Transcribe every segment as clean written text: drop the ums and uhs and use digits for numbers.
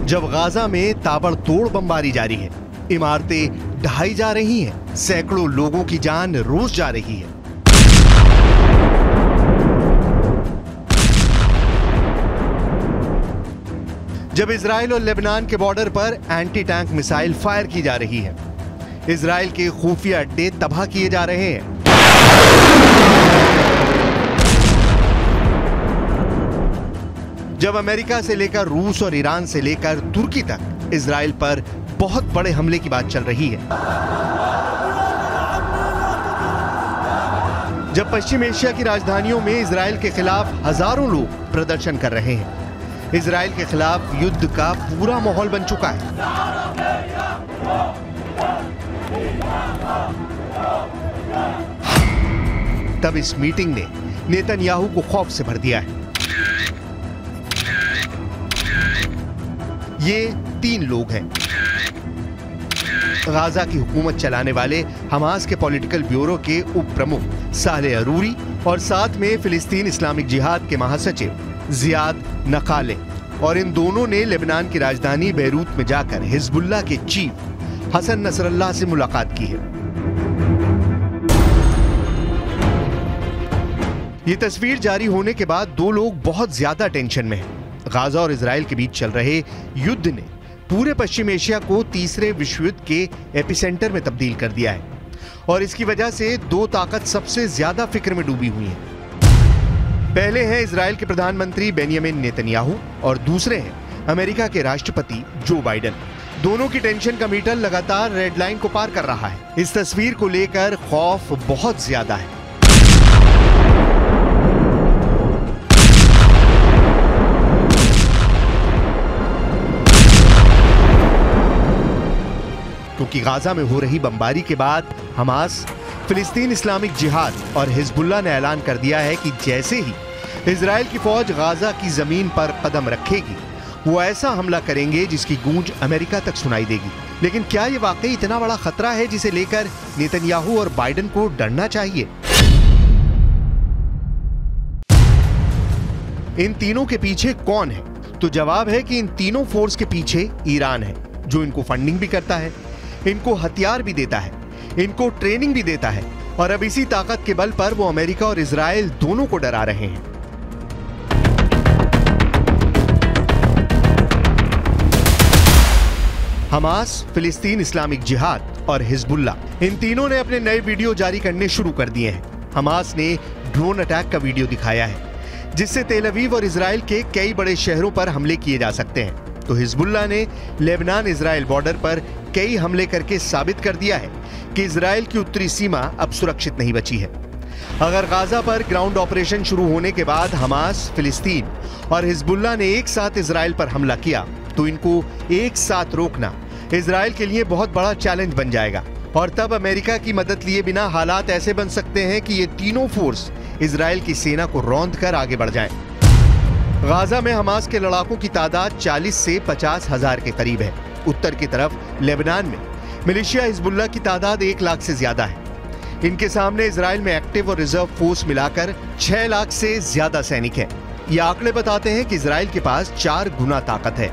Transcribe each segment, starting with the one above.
जब गाजा में ताबड़तोड़ बमबारी जारी है, इमारतें ढहाई जा रही हैं, सैकड़ों लोगों की जान रोज जा रही है। जब इजराइल और लेबनान के बॉर्डर पर एंटी टैंक मिसाइल फायर की जा रही है, इजराइल के खुफिया अड्डे तबाह किए जा रहे हैं। जब अमेरिका से लेकर रूस और ईरान से लेकर तुर्की तक इजराइल पर बहुत बड़े हमले की बात चल रही है। जब पश्चिम एशिया की राजधानियों में इजराइल के खिलाफ हजारों लोग प्रदर्शन कर रहे हैं, इजराइल के खिलाफ युद्ध का पूरा माहौल बन चुका है। तब इस मीटिंग ने नेतन्याहू को खौफ से भर दिया है। ये 3 लोग हैं, गाजा की हुकूमत चलाने वाले हमास के पॉलिटिकल ब्यूरो के उप प्रमुख सालेह अरूरी और साथ में फिलिस्तीन इस्लामिक जिहाद के महासचिव जियाद नकाले। और इन दोनों ने लेबनान की राजधानी बेरूत में जाकर हिजबुल्लाह के चीफ हसन नसरल्लाह से मुलाकात की है। ये तस्वीर जारी होने के बाद 2 लोग बहुत ज्यादा टेंशन में हैं। गाजा और इजराइल के बीच चल रहे युद्ध ने पूरे पश्चिम एशिया को तीसरे विश्व युद्ध के एपिसेंटर में तब्दील कर दिया है और इसकी वजह से 2 ताकत सबसे ज्यादा फिक्र में डूबी हुई हैं। पहले हैं इजराइल के प्रधानमंत्री बेंयामिन नेतन्याहू और दूसरे हैं अमेरिका के राष्ट्रपति जो बाइडेन। दोनों की टेंशन का मीटर लगातार रेड लाइन को पार कर रहा है। इस तस्वीर को लेकर खौफ बहुत ज्यादा है। क्योंकि गाजा में हो रही बमबारी के बाद हमास, फिलिस्तीन इस्लामिक जिहाद और हिजबुल्लाह ने ऐलान कर दिया है कि जैसे ही इजराइल की फौज गाजा की जमीन पर कदम रखेगी, वो ऐसा हमला करेंगे जिसकी गूंज अमेरिका तक सुनाई देगी। लेकिन क्या ये वाकई इतना बड़ा खतरा है जिसे लेकर नेतन्याहू और बाइडेन को डरना चाहिए? इन तीनों के पीछे कौन है? तो जवाब है कि इन तीनों फोर्स के पीछे ईरान है, जो इनको फंडिंग भी करता है, इनको हथियार भी देता है, इनको ट्रेनिंग भी देता है और अब इसी ताकत के बल पर वो अमेरिका और इजराइल दोनों को डरा रहे हैं। हमास, फिलिस्तीन इस्लामिक जिहाद और हिजबुल्लाह, इन तीनों ने अपने नए वीडियो जारी करने शुरू कर दिए हैं। हमास ने ड्रोन अटैक का वीडियो दिखाया है जिससे तेल अवीव और इजराइल के कई बड़े शहरों पर हमले किए जा सकते हैं। तो हिजबुल्लाह ने लेबनान इजराइल बॉर्डर पर कई हमले करके साबित कर दिया है कि इजराइल की उत्तरी सीमा अब सुरक्षित नहीं बची है। अगर गाजा पर ग्राउंड ऑपरेशन शुरू होने के बाद हमास, फिलिस्तीन और हिजबुल्लाह ने एक साथ इजराइल पर हमला किया तो इनको एक साथ रोकना इजराइल के लिए बहुत बड़ा चैलेंज बन जाएगा और तब अमेरिका की मदद लिए बिना हालात ऐसे बन सकते हैं कि ये तीनों फोर्स इजराइल की सेना को रौंद कर आगे बढ़ जाएं। गाजा में हमास के लड़ाकों की तादाद 40 से 50 हजार के करीब है। उत्तर की तरफ लेबनान में मिलिशिया हिजबुल्लाह की तादाद 1 लाख से ज्यादा है। इनके सामने इजराइल में एक्टिव और रिजर्व फोर्स मिलाकर 6 लाख से ज्यादा सैनिक हैं। ये आंकड़े बताते हैं कि इजराइल के पास 4 गुना ताकत है।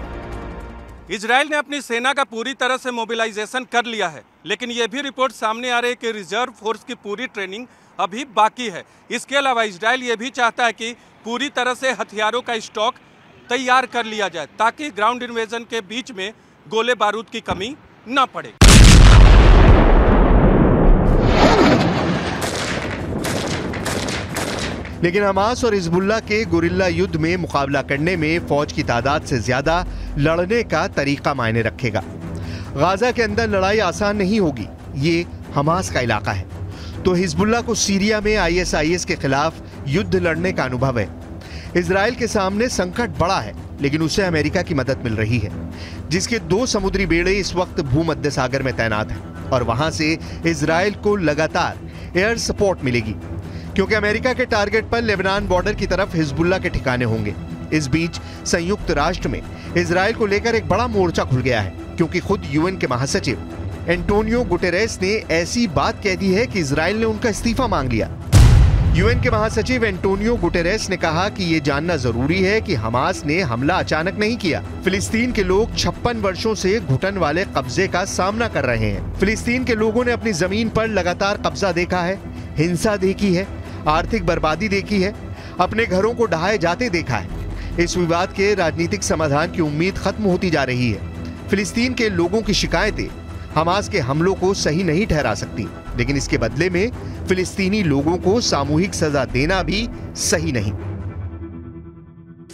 इजराइल ने अपनी सेना का पूरी तरह से मोबिलाइजेशन कर लिया है, लेकिन यह भी रिपोर्ट सामने आ रही है कि रिजर्व फोर्स की पूरी ट्रेनिंग अभी बाकी है। इसके अलावा इजराइल ये भी चाहता है कि पूरी तरह से हथियारों का स्टॉक तैयार कर लिया जाए ताकि ग्राउंड इन्वेजन के बीच में गोले बारूद की कमी न पड़े। लेकिन हमास और हिजबुल्लाह के गुरिल्ला युद्ध में मुकाबला करने में फौज की तादाद से ज्यादा लड़ने का तरीका मायने रखेगा। गाजा के अंदर लड़ाई आसान नहीं होगी, ये हमास का इलाका है। तो हिजबुल्लाह को सीरिया में ISIS के खिलाफ युद्ध लड़ने का अनुभव है। इजराइल के सामने संकट बड़ा है, लेकिन उसे अमेरिका की मदद मिल रही है, जिसके 2 समुद्री बेड़े इस वक्त भूमध्य सागर में तैनात हैं और वहां से इजराइल को लगातार एयर सपोर्ट मिलेगी, क्योंकि अमेरिका के टारगेट पर लेबनान बॉर्डर की तरफ हिजबुल्लाह के ठिकाने होंगे। इस बीच संयुक्त राष्ट्र में इजराइल को लेकर एक बड़ा मोर्चा खुल गया है, क्योंकि खुद UN के महासचिव एंटोनियो गुटेरेस ने ऐसी बात कह दी है कि इजराइल ने उनका इस्तीफा मांग लिया। यूएन के महासचिव एंटोनियो गुटेरेस ने कहा कि ये जानना जरूरी है कि हमास ने हमला अचानक नहीं किया। फिलिस्तीन के लोग 56 वर्षों से घुटन वाले कब्जे का सामना कर रहे हैं। फिलिस्तीन के लोगों ने अपनी जमीन पर लगातार कब्जा देखा है, हिंसा देखी है, आर्थिक बर्बादी देखी है, अपने घरों को ढहाए जाते देखा है। इस विवाद के राजनीतिक समाधान की उम्मीद खत्म होती जा रही है। फिलिस्तीन के लोगों की शिकायतें हमास के हमलों को सही नहीं ठहरा सकती, लेकिन इसके बदले में फिलिस्तीनी लोगों को सामूहिक सजा देना भी सही नहीं।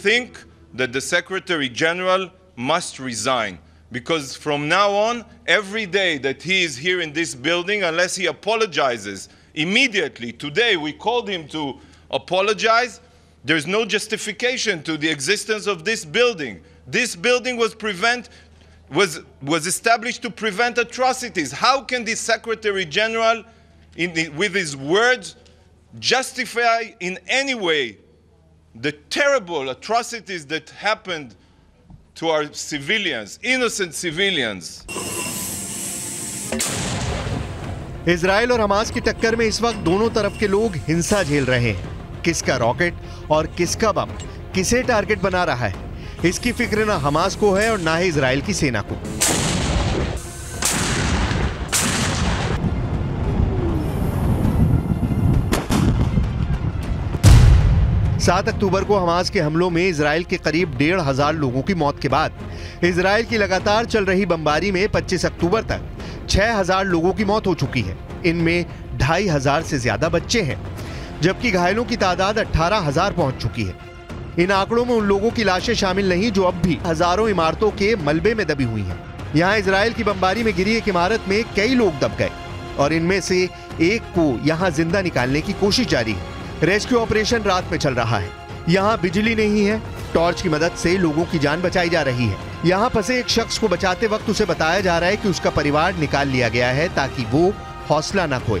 Think that the Secretary General must resign, because from now on, every day that he is here in this building, unless he apologizes immediately, today we called him to apologize, there's no justification to the existence of this building. This building was established to prevent atrocities. How can the Secretary General, with his words, justify in any way the terrible atrocities that happened to our civilians, innocent civilians? Israel और Hamas की टक्कर में इस वक्त दोनों तरफ के लोग हिंसा झेल रहे हैं। किसका रॉकेट और किसका बम किसे टारगेट बना रहा है, इसकी फिक्र ना हमास को है और ना ही इजराइल की सेना को। 7 अक्टूबर को हमास के हमलों में इजराइल के करीब 1,500 लोगों की मौत के बाद इजराइल की लगातार चल रही बमबारी में 25 अक्टूबर तक 6,000 लोगों की मौत हो चुकी है। इनमें 2,500 से ज्यादा बच्चे हैं, जबकि घायलों की तादाद 18,000 पहुंच चुकी है। इन आंकड़ों में उन लोगों की लाशें शामिल नहीं जो अब भी हजारों इमारतों के मलबे में दबी हुई हैं। यहाँ इजराइल की बमबारी में गिरी एक इमारत में कई लोग दब गए और इनमें से एक को यहाँ जिंदा निकालने की कोशिश जारी है। रेस्क्यू ऑपरेशन रात में चल रहा है। यहाँ बिजली नहीं है, टॉर्च की मदद से लोगों की जान बचाई जा रही है। यहाँ फंसे एक शख्स को बचाते वक्त उसे बताया जा रहा है कि उसका परिवार निकाल लिया गया है ताकि वो हौसला न खोए।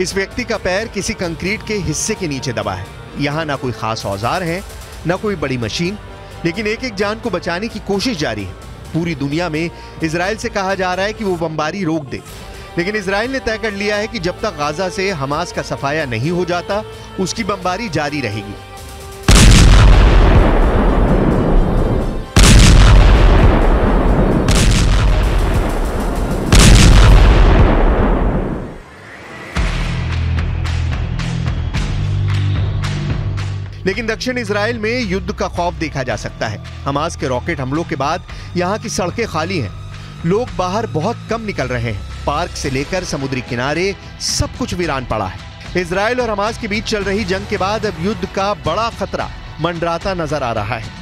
इस व्यक्ति का पैर किसी कंक्रीट के हिस्से के नीचे दबा है। यहाँ ना कोई खास औजार है, ना कोई बड़ी मशीन, लेकिन एक एक जान को बचाने की कोशिश जारी है। पूरी दुनिया में इजराइल से कहा जा रहा है कि वो बमबारी रोक दे, लेकिन इजराइल ने तय कर लिया है कि जब तक गाजा से हमास का सफाया नहीं हो जाता, उसकी बमबारी जारी रहेगी। लेकिन दक्षिण इजराइल में युद्ध का खौफ देखा जा सकता है। हमास के रॉकेट हमलों के बाद यहाँ की सड़कें खाली हैं, लोग बाहर बहुत कम निकल रहे हैं। पार्क से लेकर समुद्री किनारे सब कुछ वीरान पड़ा है। इजराइल और हमास के बीच चल रही जंग के बाद अब युद्ध का बड़ा खतरा मंडराता नजर आ रहा है।